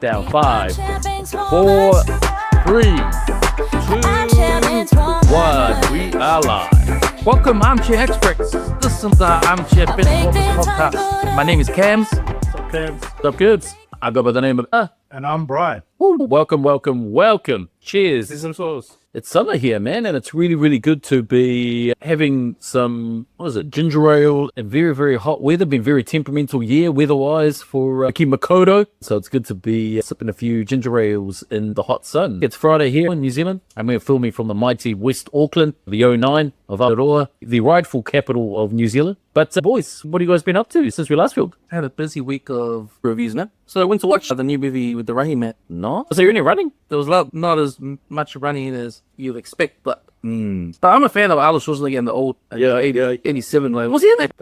Down 5, 4, 3, 2, 1. We are live. Welcome, Armchair experts. This is the Armchair Fitness podcast. My name is Cams. What's up, Cams? What's up, kids? I go by the name of And I'm Brian. Welcome. Cheers. It's summer here, man, and it's really, really good to be having some, ginger ale and very, very hot weather. Been very temperamental year weather-wise for Makoto. So it's good to be sipping a few ginger ales in the hot sun. It's Friday here in New Zealand, and we're filming from the mighty West Auckland, the 09 of Aotearoa, the rightful capital of New Zealand. But boys, what have you guys been up to since we last filmed? I had a busy week of reviews, man. So I went to watch the new movie with the running man. No? So you're only running? There was not as much running as you'd expect, but I'm a fan of Arnold Schwarzenegger and the old 87. Like, was he in that?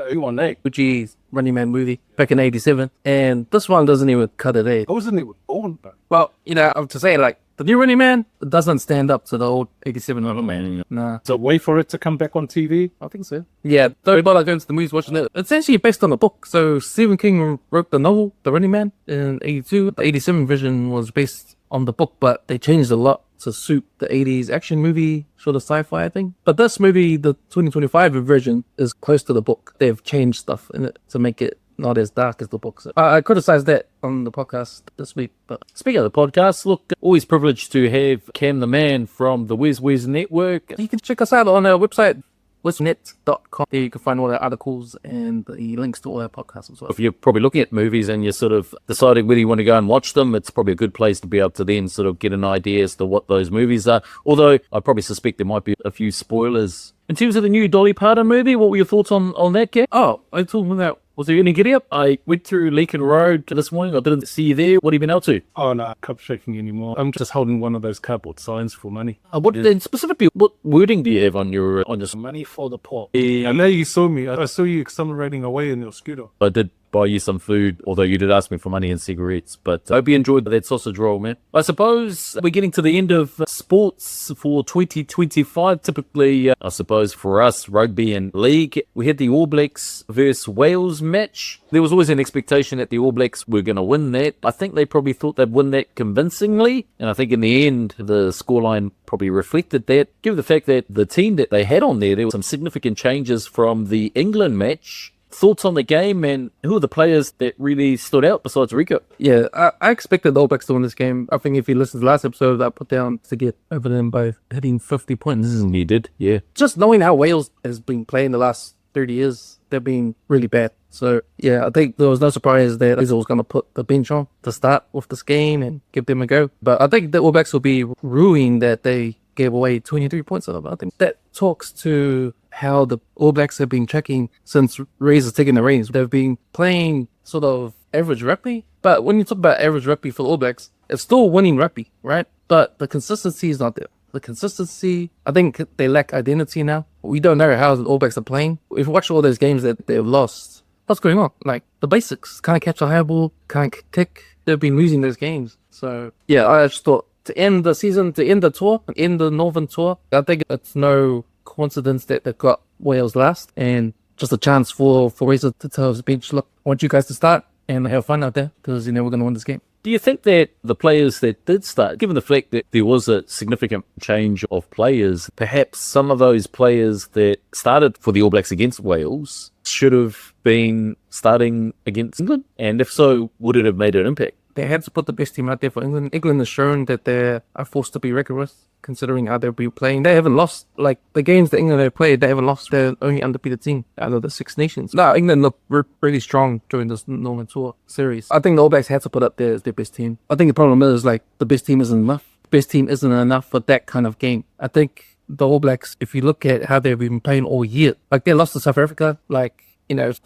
Gucci's Running Man movie back in 87. And this one doesn't even cut it there. I wasn't even born, though. Well, I'm to say, like, the new Running Man doesn't stand up to the old 87 Running Man. Nah. So wait for it to come back on TV? I think so. Yeah, though about going to the movies watching it. It's actually based on a book. So Stephen King wrote the novel, The Running Man, in 82. The 87 version was based on the book, but they changed a lot to suit the 80s action movie, sort of sci-fi thing. But this movie, the 2025 version, is close to the book. They've changed stuff in it to make it not as dark as the book. So I criticized that on the podcast this week. But speaking of the podcast, look, always privileged to have Cam the Man from the Wiz Network. You can check us out on our website, wiznet.com. There you can find all our articles and the links to all our podcasts as well. If you're probably looking at movies and you're sort of deciding whether you want to go and watch them, it's probably a good place to be able to then sort of get an idea as to what those movies are. Although I probably suspect there might be a few spoilers. In terms of the new Dolly Parton movie, what were your thoughts on that, Cam? Oh, I told him that. Was there any giddy up? I went through Leakin Road this morning. I didn't see you there. What have you been up to? Oh, no, cup shaking anymore. I'm just holding one of those cardboard signs for money. Then specifically, what wording do you have on your money for the poor? I know you saw me. I saw you accelerating away in your scooter. I did buy you some food, although you did ask me for money and cigarettes. But I hope you enjoyed that sausage roll, man. I suppose we're getting to the end of sports for 2025. Typically, I suppose for us, rugby and league, we had the All Blacks versus Wales match. There was always an expectation that the All Blacks were going to win that. I think they probably thought they'd win that convincingly. And I think in the end, the scoreline probably reflected that. Given the fact that the team that they had on there were some significant changes from the England match. Thoughts on the game, and who are the players that really stood out besides Rico? Yeah, I expected the All Blacks to win this game. I think if you listen to the last episode, I put down to get over them by hitting 50 points. You did, yeah. Just knowing how Wales has been playing the last 30 years, they've been really bad. So, yeah, I think there was no surprise that Izzy was going to put the bench on to start with this game and give them a go. But I think the All Blacks will be ruined that they gave away 23 points. I think that talks to how the All Blacks have been tracking since Reyes has taken the reins. They've been playing sort of average rugby, but when you talk about average rugby for the All Blacks, it's still winning rugby, right? But the consistency is not there. The consistency, I think they lack identity now. We don't know how the All Blacks are playing. If you watch all those games that they've lost, what's going on? Like, the basics, can't catch a high ball, can't kick. They've been losing those games. So, yeah, I just thought to end the season, to end the tour, end the Northern Tour, I think it's no coincidence that they've got Wales last, and just a chance for Reza to tell his bench, look, I want you guys to start and have fun out there because we're going to win this game. Do you think that the players that did start, given the fact that there was a significant change of players, perhaps some of those players that started for the All Blacks against Wales should have been starting against England? And if so, would it have made an impact? They had to put the best team out there for England. England has shown that they are forced to be reckoned with, considering how they'll be playing. They haven't lost, like, the games that England have played, they haven't lost. They're only undefeated team out of the Six Nations. No, England looked really strong during this Northern Tour series. I think the All Blacks had to put up there as their best team. I think the problem is, like, the best team isn't enough. Best team isn't enough for that kind of game. I think the All Blacks, if you look at how they've been playing all year, like, they lost to South Africa, like,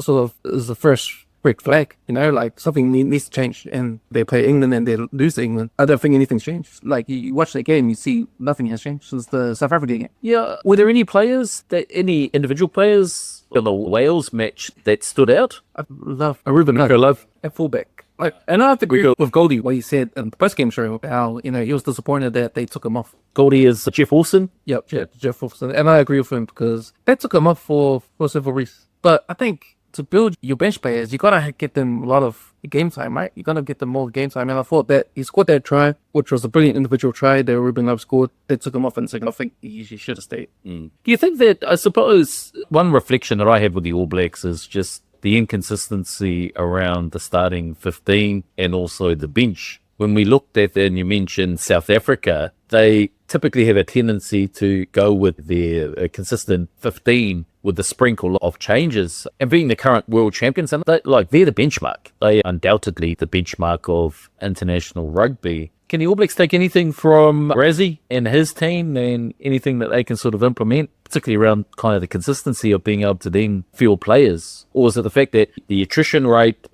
sort of is the first red flag, like something needs to change, and they play England and they lose to England. I don't think anything's changed. Like, you watch that game, you see nothing has changed since the South Africa game. Yeah, were there any individual players in the Wales match that stood out? I love Ruben Love at fullback. Like, and I have to agree with Goldie, what he said in the post-game show, how, he was disappointed that they took him off. Goldie is Jeff Wilson? Yep, Jeff Wilson. And I agree with him because they took him off for several reasons. But I think to build your bench players, you gotta get them a lot of game time, right? You gotta get them more game time. And I thought that he scored that try, which was a brilliant individual try that Ruben Love scored. They took him off in second. I think he should have stayed. Do you think that, I suppose, one reflection that I have with the All Blacks is just the inconsistency around the starting 15 and also the bench? When we looked at, and you mentioned South Africa, they typically have a tendency to go with their consistent 15 with the sprinkle of changes. And being the current world champions, and they're the benchmark. They are undoubtedly the benchmark of international rugby. Can the All Blacks take anything from Razzie and his team and anything that they can sort of implement, particularly around kind of the consistency of being able to then field players? Or is it the fact that the attrition rate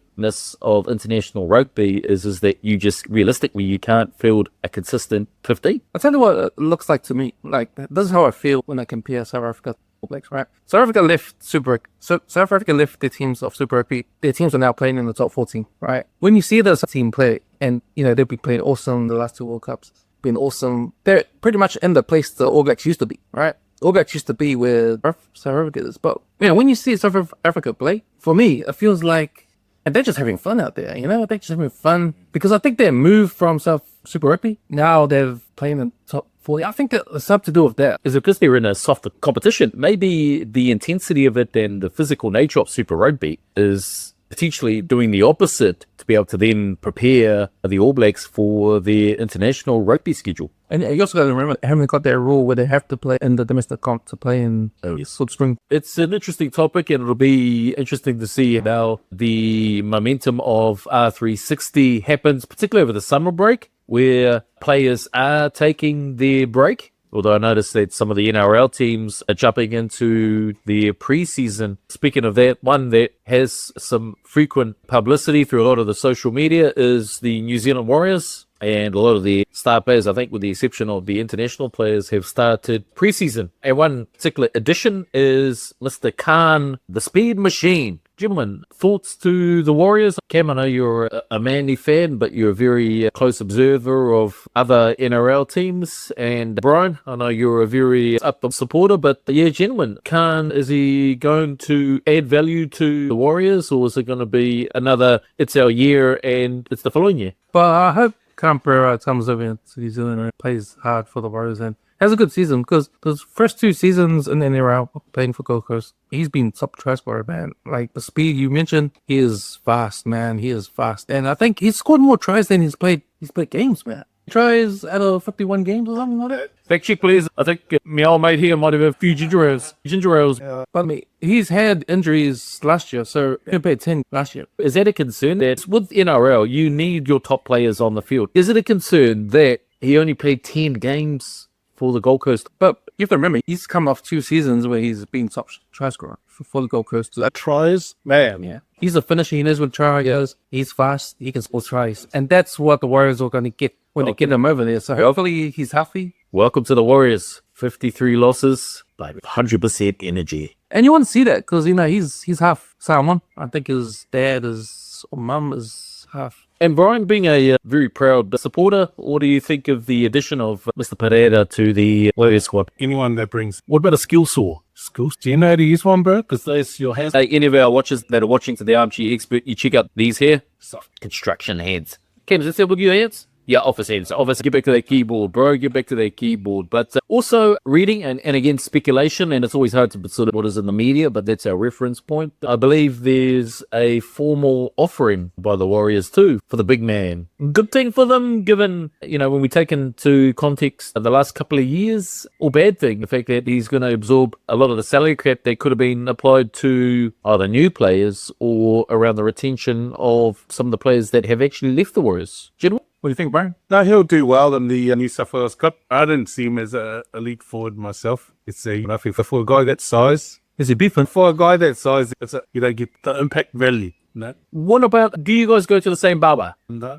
of international rugby is that you just realistically you can't field a consistent 15? I'll tell you what it looks like to me. Like, this is how I feel when I compare South Africa to All Blacks, right? South Africa left South Africa left their teams of Super Rugby. Their teams are now playing in the top 14, right? When you see this team play, and they've been playing awesome the last 2 World Cups, been awesome. They're pretty much in the place the All Blacks used to be, right? All Blacks used to be where South Africa is. But when you see South Africa play, for me, it feels like, and they're just having fun out there, they're just having fun. Because I think they moved from Super Rugby. Now they're playing in top 40. I think it's something to do with that. Is it because they're in a softer competition? Maybe the intensity of it and the physical nature of Super Rugby is potentially doing the opposite to be able to then prepare the All Blacks for their international rugby schedule. And you also got to remember, they haven't got that rule where they have to play in the domestic comp to play in Silk Spring. It's an interesting topic, and it'll be interesting to see how the momentum of R360 happens, particularly over the summer break, where players are taking their break. Although I noticed that some of the NRL teams are jumping into their preseason. Speaking of that, one that has some frequent publicity through a lot of the social media is the New Zealand Warriors. And a lot of the star players, I think with the exception of the international players, have started preseason. And one particular addition is Mr. Khan, the Speed Machine. Gentlemen, thoughts to the Warriors? Cam, I know you're a Manly fan, but you're a very close observer of other NRL teams. And Brian, I know you're a very up supporter, but yeah, gentlemen, Khan, is he going to add value to the Warriors, or is it going to be another, it's our year and it's the following year? But I hope Khan-Pereira comes over to New Zealand and plays hard for the Warriors and has a good season, because those first 2 seasons in the NRL playing for Gold Coast, he's been top try scorer, man. Like the speed you mentioned, he is fast, man. He is fast. And I think he's scored more tries than he's played games, man. Tries out of 51 games or something like that. Fact check, please. I think my old mate here might have a few ginger ales. But I mean, he's had injuries last year, so he played 10 last year. Is that a concern that with NRL, you need your top players on the field? Is it a concern that he only played 10 games for the Gold Coast? But you have to remember, he's come off 2 seasons where he's been top try scorer for the Gold Coast. That tries, man. Yeah. He's a finisher. He knows what try goes. He's fast. He can score tries. And that's what the Warriors are going to get when they get him over there. So hopefully he's healthy. Welcome to the Warriors. 53 losses, but 100% energy. And you want to see that because, he's half Samoan. I think his dad or mum is half. And Brian, being a very proud supporter, what do you think of the addition of Mr. Pereira to the Warriors squad? Anyone that brings... What about a skill saw? Skills? Do you know how to use one, bro? Because there's your hands. Any of our watchers that are watching to the Armchair Expert, you check out these here. Soft construction hands. Cam, does that look your hands? Yeah, office hands. Office, get back to that keyboard, bro. Get back to that keyboard. But also reading and again, speculation, and it's always hard to sort of what is in the media, but that's our reference point. I believe there's a formal offering by the Warriors too for the big man. Good thing for them, given, when we take into context the last couple of years, or bad thing, the fact that he's going to absorb a lot of the salary cap that could have been applied to either new players or around the retention of some of the players that have actually left the Warriors. Gentlemen? What do you think, Brian? No, he'll do well in the New South Wales Cup. I didn't see him as an elite forward myself. It's nothing for a guy that size. Is he beefing? For a guy that size, you don't get the impact value. No. What about, do you guys go to the same barber? No.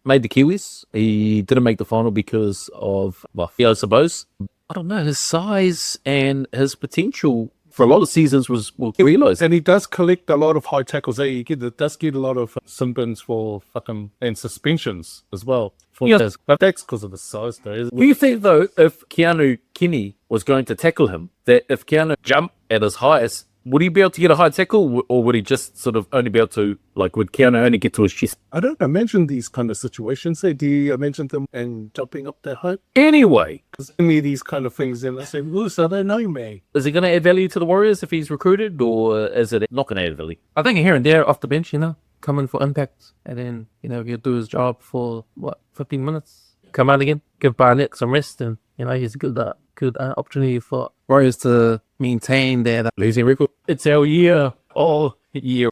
Made the Kiwis. He didn't make the final because of, I suppose, I don't know, his size and his potential for a lot of seasons was realised. And he does collect a lot of high tackles. He does get a lot of sin bins for fucking and suspensions as well. But that's because of the size, though. Do you think, though, if Keanu Kenny was going to tackle him, that if Keanu jumped at his highest, Would he be able to get a high tackle, or would he just sort of only be able to, like, would Keanu only get to his chest? I don't imagine these kind of situations. Do you imagine them and jumping up their height? Anyway, Because me these kind of things, and I say, Bruce, I don't know, man. is he going to add value to the Warriors if he's recruited, or is it not going to add value? I think here and there off the bench, come in for impact, and then he'll do his job for 15 minutes, come out again, give Barnett some rest, and he's a good opportunity for Warriors to maintain their losing record. It's our year.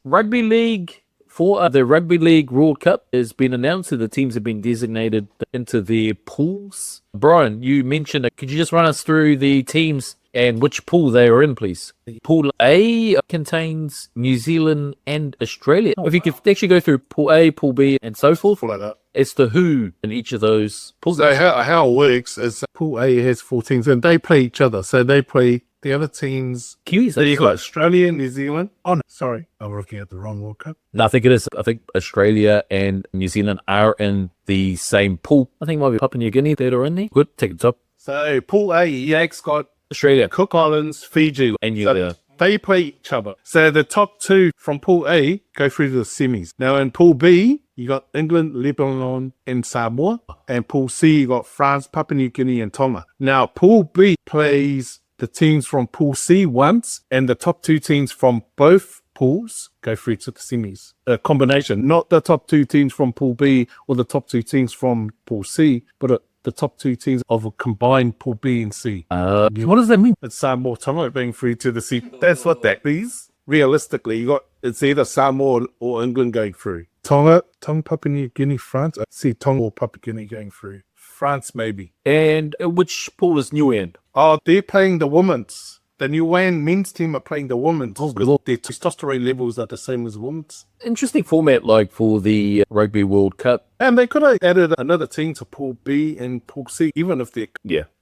Rugby League, for the Rugby League World Cup has been announced, so the teams have been designated into their pools. Brian, you mentioned it. Could you just run us through the teams and which pool they are in, please? Pool A contains New Zealand and Australia. If you could actually go through Pool A, Pool B, and so forth, Like that. as to who in each of those pools. So how it works is Pool A has 4 teams, and they play each other. So they play the other teams. Kiwis. So you got Australia, New Zealand. Oh, no, sorry. I'm looking at the wrong World Cup. No, I think it is. I think Australia and New Zealand are in the same pool. I think it might be Papua New Guinea that are in there. Good, take it top. So Pool A, Yak's got Australia Cook Islands, Fiji, and you. So they play each other. So the top 2 from Pool A go through to the semis. Now in Pool B, you got England, Lebanon, and Samoa. And Pool C, you got France, Papua New Guinea, and Tonga. Now Pool B plays the teams from Pool C once, and the top 2 teams from both pools go through to the semis. A combination, not the top 2 teams from Pool B or the top 2 teams from Pool C, but the top 2 teams of a combined Pool B and C. What does that mean? It's Samoa, Tonga being through to the C. That's what that means. Realistically, it's either Samoa or England going through. Tonga, Papua New Guinea, France. I see Tonga or Papua New Guinea going through. France, maybe. And which pool is Niue in? Oh, they're playing the women's. The Niue men's team are playing the women's. Oh, good. Their testosterone levels are the same as women's. Interesting format, like for the Rugby World Cup. And they could have added another team to Pool B and Pool C, even if they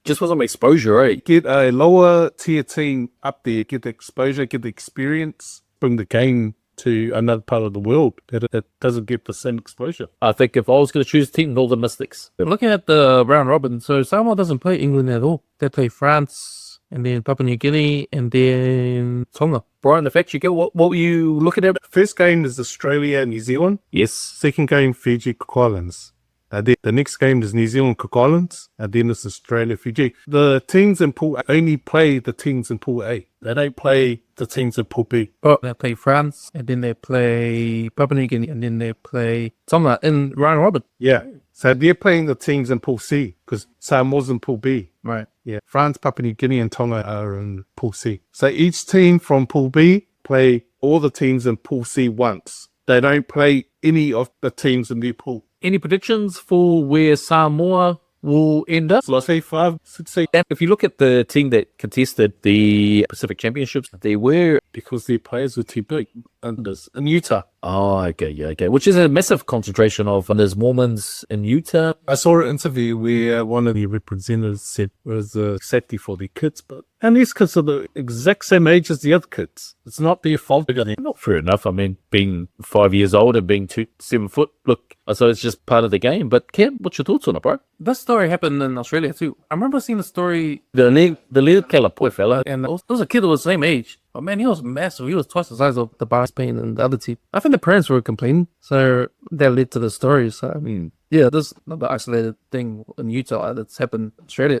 just want some exposure, right? get a lower tier team up there, get the exposure, get the experience, bring the game to another part of the world that doesn't get the same exposure. I think if I was going to choose a team, all the Mystics. Looking at the round robin, so Samoa doesn't play England at all. They play France, and then Papua New Guinea, and then Tonga. Brian, the fact you get, what were you looking at? First game is Australia, New Zealand. Yes. Second game, Fiji, Cook Islands. Then the next game is New Zealand, Cook Islands, and then it's Australia, Fiji. The teams in Pool A only play the teams in Pool A. They don't play the teams in Pool B. Oh, they play France, and then they play Papua New Guinea, and then they play Tonga in round robin. Yeah. So they're playing the teams in Pool C because Samoa's in Pool B. Right. Yeah. France, Papua New Guinea, and Tonga are in Pool C. So each team from Pool B play all the teams in Pool C once. They don't play any of the teams in their pool. Any predictions for where Samoa will end up? So I say 5, 6, 8. And if you look at the team that contested the Pacific Championships, they were... Because their players were too big. In Utah. Oh, okay. Which is a massive concentration of there's Mormons in Utah. I saw an interview where one of the representatives said it was safety for their kids, and these kids are the exact same age as the other kids. It's not their fault. Not fair enough. I mean, being 5 years old and being 7 foot, look, so it's just part of the game. But Ken, what's your thoughts on it, bro? This story happened in Australia too. I remember seeing the story, The little Kalapoe fella. and there was a kid that was the same age. But man, he was massive. He was twice the size of the Spain and the other team. I think the parents were complaining, so that led to the story. So I mean, yeah, this is not the isolated thing in Utah that's happened in Australia.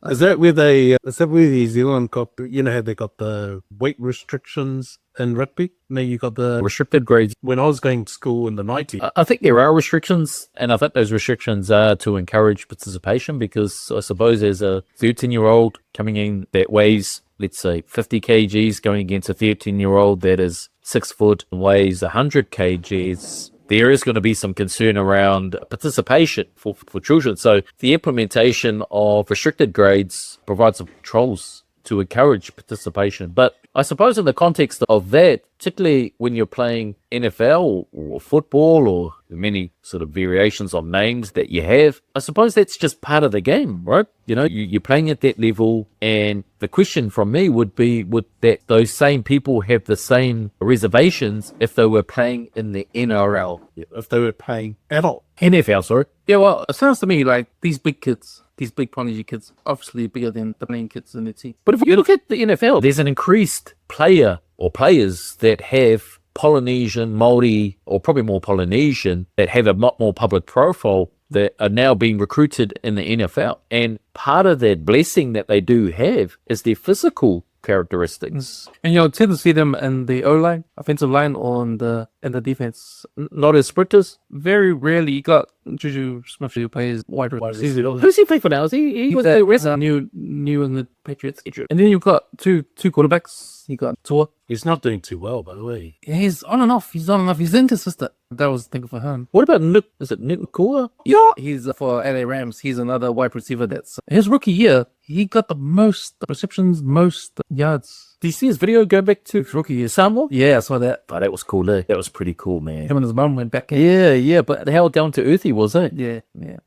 Is that where New Zealand got, how they got the weight restrictions in rugby? Now you got the Restricted grades. when I was going to school in the 90s. I think there are restrictions, and I think those restrictions are to encourage participation, because I suppose there's a 13-year-old coming in that weighs, let's say, 50 kgs going against a 13-year-old that is 6 foot and weighs 100 kgs. There is going to be some concern around participation for children. So the implementation of restricted grades provides some controls to encourage participation. But I suppose in the context of that, particularly when you're playing NFL or football or many sort of variations on names that you have, I suppose that's just part of the game, right? You're playing at that level, and the question from me would be, would that those same people have the same reservations if they were playing in the NRL? If they were playing adult. NFL, sorry. Yeah, well, it sounds to me like these big kids, these big prodigy kids, obviously bigger than the playing kids in the team. But if you look at the NFL, there's an increased player or players that have Polynesian, Māori, or probably more Polynesian, that have a lot more public profile that are now being recruited in the NFL. And part of that blessing that they do have is their physical characteristics. And you'll tend to see them in the O-line, offensive line, or in the defense. Not as sprinters. Very rarely you got Juju Smith who plays wide receiver. Who's he play for now? He was the rest New England Patriots. And then you've got two quarterbacks. You got Tua. He's not doing too well, by the way. Yeah, he's on and off. He's inconsistent. That was the thing for him. What about Nick? Is it Nick Nakua? Yeah, he's for LA Rams. He's another wide receiver that's his rookie year. He got the most receptions, most yards. Do you see his video going back to His rookie year. Samoa? Yeah, I saw that. Oh, that was cool, eh? That was pretty cool, man. Him and his mum went back in. Yeah, but how down to earthy was it? Yeah,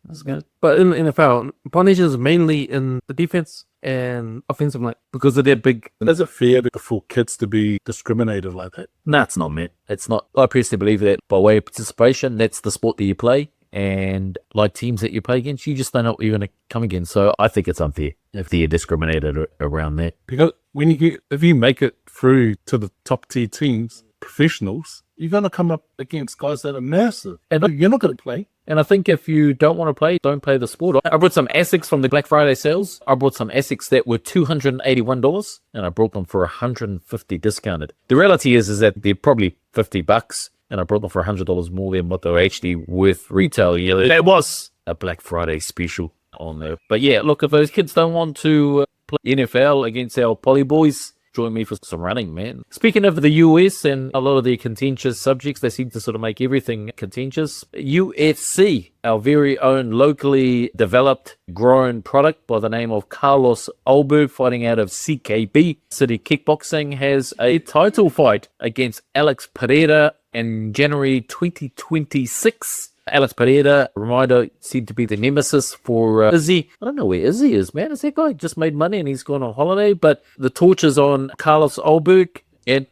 that's good. But in the NFL, Polynesia is mainly in the defense and offensive line because of their big. Is it fair for kids to be discriminated like that? Nah, it's not, man. It's not. I personally believe that by way of participation, that's the sport that you play. And like teams that you play against, you just don't know what you're going to come against. So I think it's unfair if they're discriminated around that. Because if you make it through to the top tier teams, professionals, you're going to come up against guys that are massive. And you're not going to play. And I think if you don't want to play, don't play the sport. I brought some ASICs from the Black Friday sales. I brought some ASICs that were $281 and I brought them for $150 discounted. The reality is that they're probably $50 and I brought them for $100 more than what they were actually worth retail. Yeah, that was a Black Friday special on there. But yeah, look, if those kids don't want to play NFL against our poly boys, join me for some running, man. Speaking of the US and a lot of the contentious subjects, they seem to sort of make everything contentious. UFC, our very own locally developed, grown product by the name of Carlos Ulberg, fighting out of CKB City Kickboxing, has a title fight against Alex Pereira in January 2026. Alex Pereira, reminder, seemed to be the nemesis for Izzy. I don't know where Izzy is, man. Is that guy just made money and he's gone on holiday? But the torch is on Carlos Ulberg. And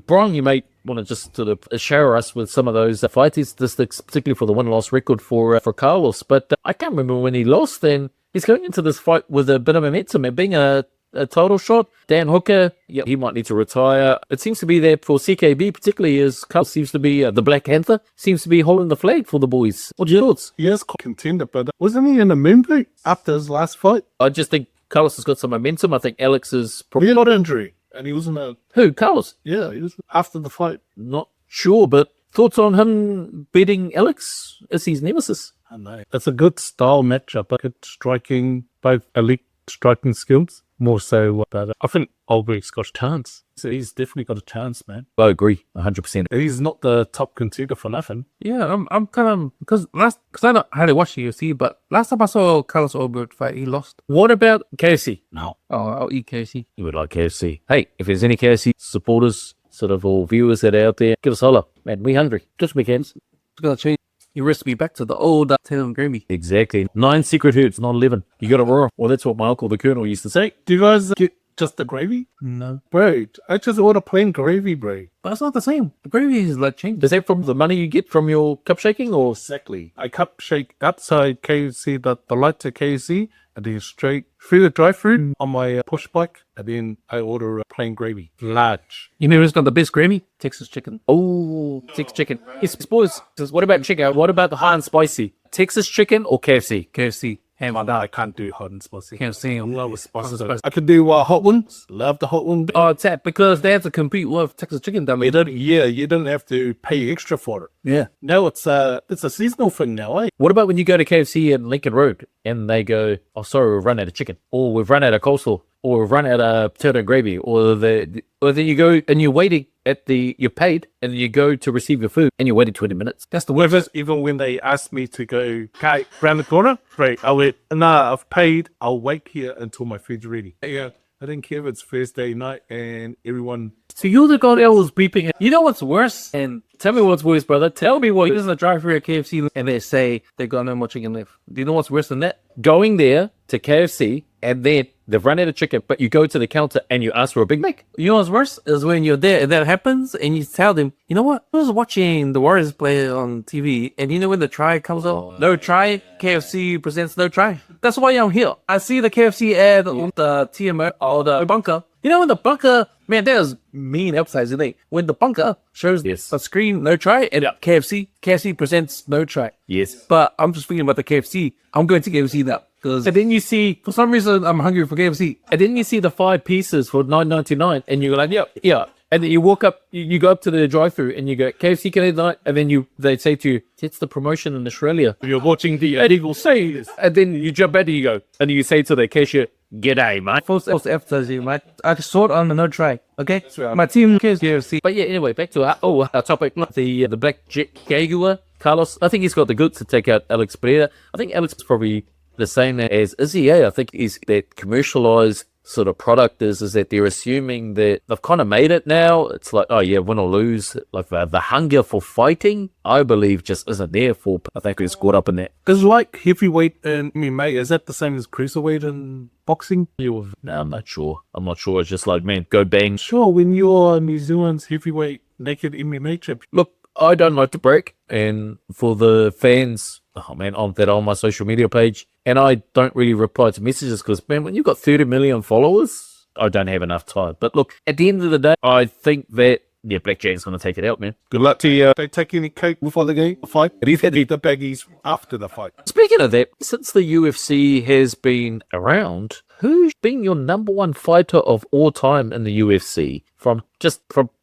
Brian, you may want to just sort of shower us with some of those fighting statistics, particularly for the win-loss record for Carlos. But I can't remember when he lost, and he's going into this fight with a bit of momentum and being a title shot. Dan Hooker, yeah, he might need to retire. It seems to be that for CKB, particularly as Carlos seems to be the Black Panther, seems to be holding the flag for the boys. What's your thoughts? He is contender, but wasn't he in the moonboot after his last fight? I just think Carlos has got some momentum. I think Alex is Probably a lot of injury, and he wasn't a... Who? Carlos? Yeah, he was after the fight. Not sure, but thoughts on him beating Alex as his nemesis? I know. It's a good style matchup. Good striking, both elite striking skills. More so, but I think Ulberg's got a chance. So he's definitely got a chance, man. I agree, 100%. He's not the top contender for nothing. Yeah, I'm kind of because I don't hardly watch the UFC, but last time I saw Carlos Ulberg fight, he lost. What about KFC? No. Oh, I'll eat KFC. You would like KFC. Hey, if there's any KFC supporters, sort of all viewers that are out there, give us a holler. Man, we hungry. Just weekends. It's gonna change your recipe back to the old Taylor gravy. Exactly. 9 secret herbs, not 11. You got to roar. Well, that's what my uncle, the Colonel, used to say. Do you guys get just the gravy? No, Bro, I just order plain gravy, bro. but it's not the same. The gravy is like changed. Is that from the money you get from your cup shaking or? Exactly. I cup shake outside KFC, the light to KFC, and then straight through the drive-thru on my push bike, and then I order plain gravy. Large. You know who's got the best gravy? Texas chicken. Oh, Texas chicken. Yes, boys. What about chicken? What about the hot and spicy? Texas chicken or KFC? KFC. Ham on I can't do hot and spicy. Can't see I him. love spicy. I could do hot ones. Love the hot one. Oh, it's that because they have to compete with Texas chicken down You there. don't have to pay extra for it. Yeah. No, it's a seasonal thing now, eh? What about when you go to KFC in Lincoln Road and they go, oh, sorry, we've run out of chicken, or we've run out of coleslaw, or we've run out of potato and gravy, or then you go and you're waiting you're paid, and then you go to receive your food and you're waiting 20 minutes. That's the worst. Even when they asked me to go, okay, round the corner, right, I went, nah, I've paid, I'll wait here until my food's ready. Yeah, I didn't care if it's Thursday night and everyone... So you're the guy that was beeping. You know what's worse? And tell me what's worse, brother. Tell me what. You're in the drive-thru at KFC and they say they got no more chicken left. Do you know what's worse than that? Going there to KFC and then they've run out of chicken, but you go to the counter and you ask for a Big Mac. You know what's worse is when you're there and that happens and you tell them, you know what? I was watching the Warriors play on TV and you know when the try comes up? No try. KFC presents no try. That's why I'm here. I see the KFC ad on the TMO or the bunker. You know, when the bunker, man, there's mean advertising. When the bunker shows the screen No Try and KFC presents No Try. Yes. But I'm just thinking about the KFC. I'm going to KFC now. And then you see, for some reason, I'm hungry for KFC. And then you see the 5 pieces for $9.99, and you're like, yeah. And then you walk up, you go up to the drive-thru, and you go, KFC Canadian night, and then they say to you, it's the promotion in Australia. You're watching the illegal sales. And then you jump out and you go, and you say to the cashier, g'day, mate. False advertising, mate. I just saw it on the No Try, okay? My team cares KFC. But yeah, anyway, back to our topic, the Black Jaguar, Carlos. I think he's got the goods to take out Alex Pereira. I think Alex is probably the same as Izzy, I think is that commercialized sort of product is that they're assuming that they've kind of made it now. It's like, oh yeah, win or lose. Like the hunger for fighting, I believe, just isn't there for. I think it's caught up in that. Because like heavyweight in MMA, is that the same as cruiserweight in boxing? No, I'm not sure. It's just like, man, go bang. Sure, when you're New Zealand's heavyweight naked MMA champion. Look, I don't like to break, and for the fans, oh man, on my social media page, and I don't really reply to messages because, man, when you've got 30 million followers, I don't have enough time. But look, at the end of the day, I think that, yeah, Black Jack's going to take it out, man. Good luck to you. Don't take any cake before the fight. And he's had to eat the baggies after the fight. Speaking of that, since the UFC has been around, who's been your number one fighter of all time in the UFC? From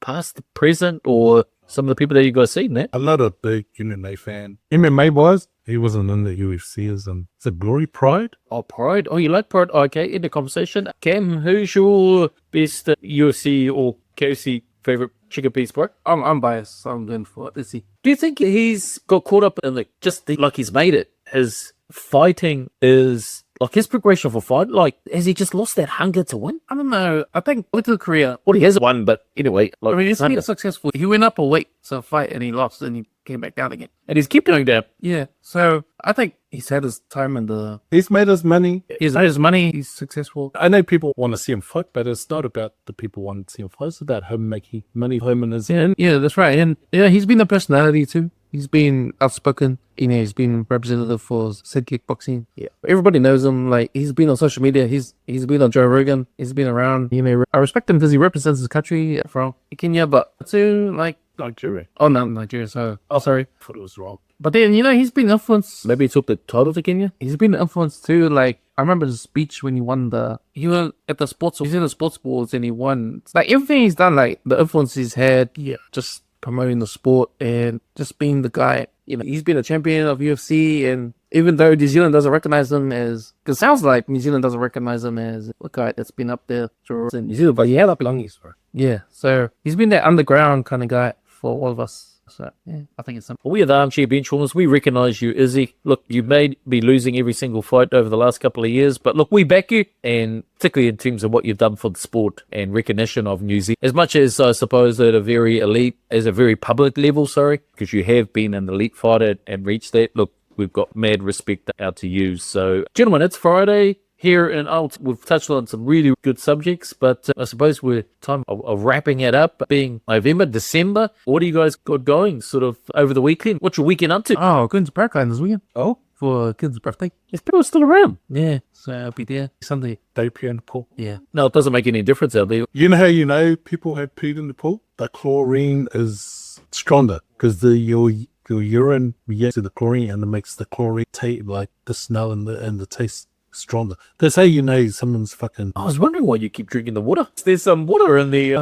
past to present, or some of the people that you guys seen there? I'm not a big MMA fan. MMA-wise, he wasn't in the UFC. Is it Glory Pride? Oh, Pride? Oh, you like Pride? Okay, in the conversation. Cam, who's your best UFC or KFC favorite chicken piece, bro? I'm biased, so I'm going for Izzy. Do you think he's got caught up in like he's made it? His fighting is... Like his progression for fight, like, has he just lost that hunger to win? I don't know. I think Little Korea. Well, he has won, but anyway. Like, I mean, he's been successful. He went up a weight to fight and he lost and he came back down again. And he's kept going down. Yeah. So I think he's had his time in the... He's made his money. He's made his money. He's successful. I know people want to see him fight, but it's not about the people wanting to see him fight. It's about him making money for him and his... Yeah, that's right. And yeah, he's been a personality too. He's been outspoken. You know, he's been representative for said kickboxing. Yeah, everybody knows him. Like, he's been on social media. He's been on Joe Rogan. He's been around. You know, I respect him because he represents his country from Kenya, but to like Nigeria. Oh, not Nigeria. So, sorry, I thought it was wrong. But then, you know, he's been influenced. Maybe he took the title to Kenya. He's been influenced too. Like, I remember his speech when he won he went at the sports. He's in the sports balls and he won. It's like everything he's done, like the influence he's had. Yeah, just promoting the sport and just being the guy. You know, he's been a champion of UFC, and even though New Zealand doesn't recognize him as, because it sounds like New Zealand doesn't recognize him as a guy that's been up there in New Zealand, but he had up belongings for it. Yeah, so he's been that underground kind of guy for all of us. So, yeah, I think it's simple. We are the Armchair Benchwarmers. We recognise you, Izzy. Look, you may be losing every single fight over the last couple of years, but look, we back you, and particularly in terms of what you've done for the sport and recognition of New Zealand. As much as I suppose at a very public level, because you have been an elite fighter and reached that, look, we've got mad respect out to you. So, gentlemen, it's Friday. Here in Alt, we've touched on some really good subjects, but I suppose we're time of wrapping it up. Being November, December, what do you guys got going sort of over the weekend? What's your weekend up to? Oh, going to Parkland this weekend. Oh? For a kid's birthday. Is people still around? Yeah, so I'll be there Sunday. They pee in the pool. Yeah. No, it doesn't make any difference out there. You know how you know people have peed in the pool? The chlorine is stronger because your urine reacts to the chlorine and it makes the chlorine taste like the smell and the taste stronger. That's how you know someone's fucking... I was wondering why you keep drinking the water. There's some water in the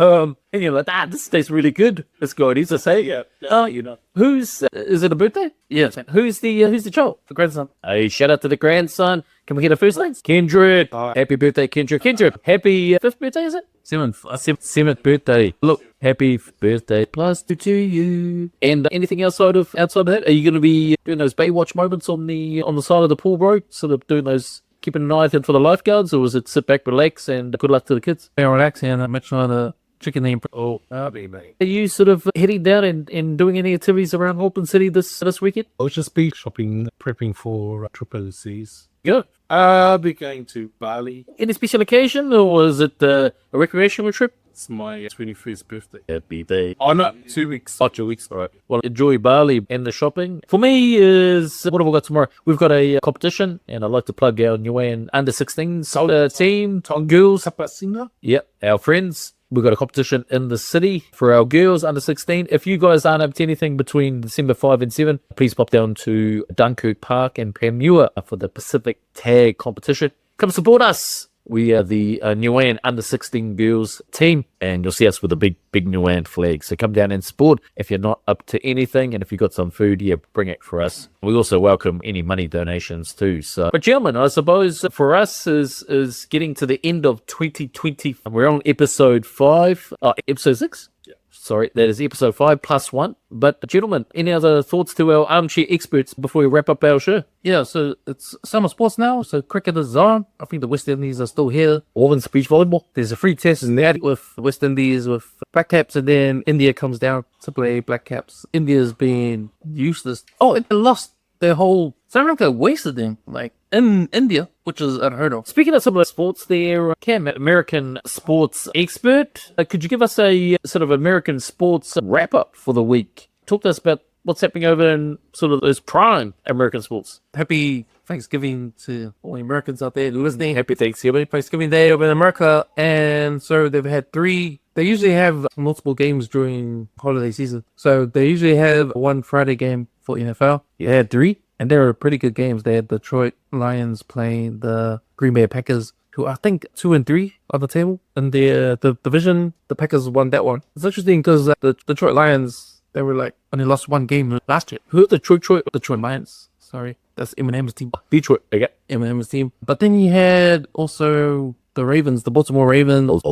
and you're like, this tastes really good. Let's go. It is to say, yeah. Oh, you know. Who's is it a birthday? Yes. Who's the child? The grandson. Hey, shout out to the grandson. Can we get a first name? Kendrick. Happy birthday, Kendrick. Kendrick, happy 5th birthday, is it? 7th birthday. Look, happy birthday plus to you. And anything outside of that? Are you going to be doing those Baywatch moments on the side of the pool, bro? Sort of doing those, keeping an eye out for the lifeguards, or was it sit back, relax, and good luck to the kids? Yeah, relax, and I'm much on the chicken name. Oh, be mate. Are you sort of heading down and doing any activities around Auckland City this weekend? I'll just be shopping, prepping for trip overseas. Good. I'll be going to Bali. Any special occasion, or is it a recreational trip? It's my 21st birthday. Happy day. Oh, no, 2 weeks. Oh, 2 weeks. All right. Well, enjoy Bali and the shopping. For me, is what have we got tomorrow? We've got a competition, and I'd like to plug our Niue under 16s team, girls. Sapasina? Yep, our friends. We've got a competition in the city for our girls under 16. If you guys aren't up to anything between December 5 and 7, please pop down to Dunkirk Park and Panmure for the Pacific Tag competition. Come support us. We are the Niuean under 16 girls team, and you'll see us with a big Niuean flag. So come down and support if you're not up to anything, and if you've got some food, bring it for us. We also welcome any money donations too. So, but gentlemen, I suppose for us is getting to the end of 2020. We're on episode 5, episode 6. Sorry, that is episode 5 plus 1. But gentlemen, any other thoughts to our armchair experts before we wrap up our show? Yeah, so it's summer sports now. So cricket is on. I think the West Indies are still here. Women's beach volleyball. There's a free test in there with the West Indies with Black Caps, and then India comes down to play Black Caps. India's been useless. Oh, it lost their whole Sri Lanka wasted them, like, in India, which is unheard of. Speaking of some of the sports there, Cam, American sports expert, could you give us a sort of American sports wrap-up for the week? Talk to us about what's happening over in sort of those prime American sports. Happy Thanksgiving to all the Americans out there listening. Happy Thanksgiving. Thanksgiving Day over in America. And so they've had 3. They usually have multiple games during holiday season. So they usually have one Friday game for NFL. You had 3. And they were pretty good games. They had Detroit Lions playing the Green Bay Packers, who I think 2 and 3 on the table. And the division, the Packers won that one. It's interesting because the Detroit Lions, they were like only lost 1 game last year. Who are the Detroit Lions? Sorry, that's Eminem's team. Detroit, okay. Eminem's team. But then you had also the Ravens, the Baltimore Ravens,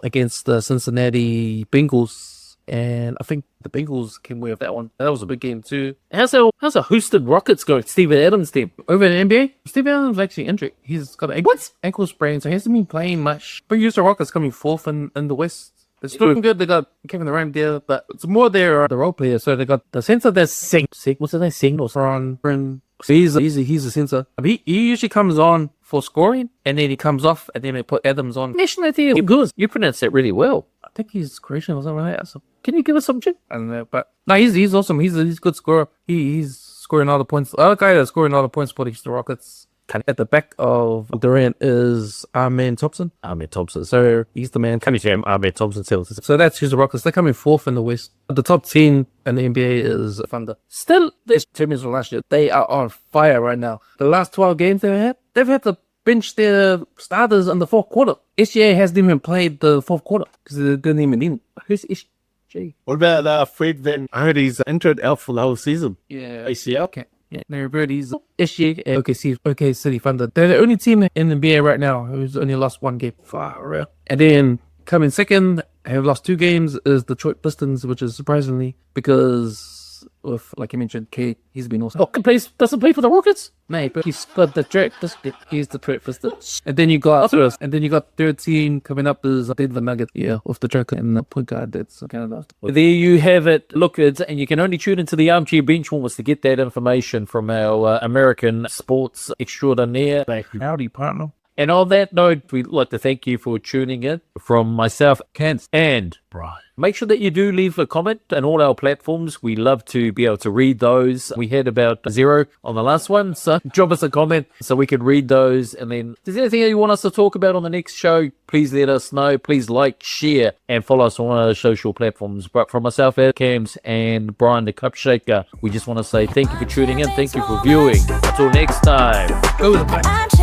against the Cincinnati Bengals. And I think the Bengals came away with that one. That was a big game too. How's our Houston Rockets going? Steven Adams' team. Over in the NBA, Steven Adams is actually injured. He's got an ankle sprain, so he hasn't been playing much. But Houston Rockets coming 4th in the West. They're still doing good. They got Kevin Durant there, but it's more their the role players. So they got the center that's Sing. What's his name? Sing or Ron. He's a center. He usually comes on for scoring, and then he comes off, and then they put Adams on. Nationality of good. You pronounce that really well. I think he's Croatian or something like that. So, can you give us some shit? I don't know, but no, he's awesome. He's a good scorer. He's scoring all the points. The other guy that's scoring all the points for the Rockets. At the back of Durant is Armin Thompson. So he's the man. Can you say Armin Thompson? So that's Houston Rockets. They're coming 4th in the West. The top 10 in the NBA is Thunder. Still, there's 2 minutes from last year. They are on fire right now. The last 12 games they've had to bench their starters in the 4th quarter. SGA hasn't even played the 4th quarter because they didn't even need him. Who's SGA? What about Fred Van? I heard he's injured out for the whole season. Yeah. ACL? Okay. Yeah, Larry Bird, he's SGA and OK City Thunder. They're the only team in the NBA right now who's only lost 1 game. Far real. And then coming second, have lost 2 games, is Detroit Pistons, which is surprisingly because of, like you mentioned, K, he's been awesome. Doesn't play for the Rockets? No, but he's got the Detroit Pistons. He's the Detroit Pistons. And then you got 13 coming up is Denver Nuggets. Yeah, with the Joker and the point guard that's Canada. There you have it. Look, and you can only tune into the Armchair Benchwarmers to get that information from our American sports extraordinaire. Howdy, partner. And on that note, we'd like to thank you for tuning in. From myself, Kent, and Brian. Make sure that you do leave a comment on all our platforms. We love to be able to read those. We had about 0 on the last one, so drop us a comment so we can read those. And then if there's anything you want us to talk about on the next show, please let us know. Please like, share, and follow us on our social platforms. But from myself, Cams, and Brian the Cup Shaker, we just want to say thank you for tuning in. Thank you for viewing. Until next time. Go with the